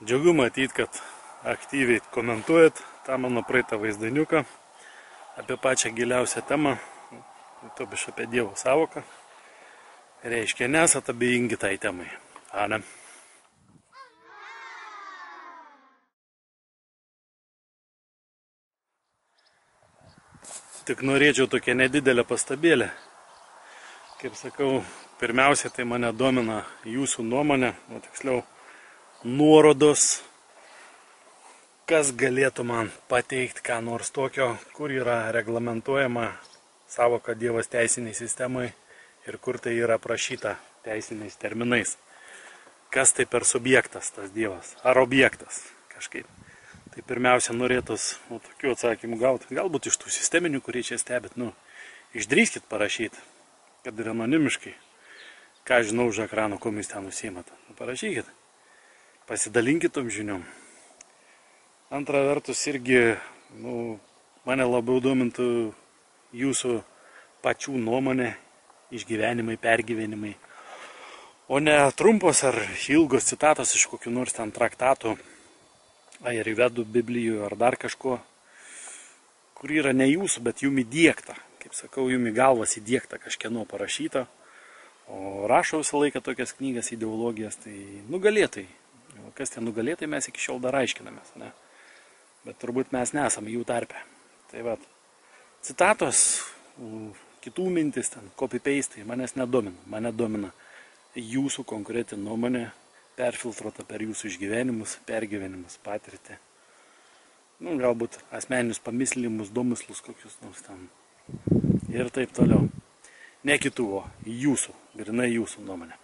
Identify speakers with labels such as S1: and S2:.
S1: Džiaugiu matyti, kad aktyviai komentuojat tą mano praeitą vaizdaniuką apie pačią giliausią temą, tobiš apie Dievo sąvoką. Reiškia, nesat abejingi tai temai. Ane? Tik norėčiau tokią nedidelę pastabėlę. Kaip sakau, pirmiausia, tai mane domina jūsų nuomonė, o tiksliau nuorodos, kas galėtų man pateikti ką nors tokio, kur yra reglamentuojama sąvoka Dievas teisiniai sistemai ir kur tai yra aprašyta teisiniais terminais. Kas tai per subjektas tas Dievas, ar objektas kažkaip. Tai pirmiausia norėtus tokių atsakymų gauti, galbūt iš tų sisteminių, kurie čia stebit, išdrįskit parašyti, kad ir anonimiškai, ką žinau už ekrano, kuo jūs ten užsiimat. Parašykit, pasidalinkit tom žiniom. Antra vertus irgi, mane labiau domintų jūsų pačių nuomonė, išgyvenimai, pergyvenimai, o ne trumpos ar ilgos citatos iš kokių nors ten traktatų, ar vedų Biblijų, ar dar kažko, kur yra ne jūsų, bet jum įdiegta. Kaip sakau, jum į galvas įdiegta kažkieno parašyta, o rašo visą laiką tokias knygas, ideologijas, tai nugalėtai. Kas tie nugalėtai, mes iki šiol dar aiškinamės, ne? Bet turbūt mes nesam jų tarpe. Tai vat, citatos, kitų mintis, ten, copy-paste, manęs nedomina. Mane domina jūsų konkreti nuomonė, perfiltruota per jūsų išgyvenimus, pergyvenimus, patirtį. Galbūt asmeninius pamislimus, domyslus kokius nors tam. Ir taip toliau. Ne kitų, o jūsų, grinai jūsų nuomonė.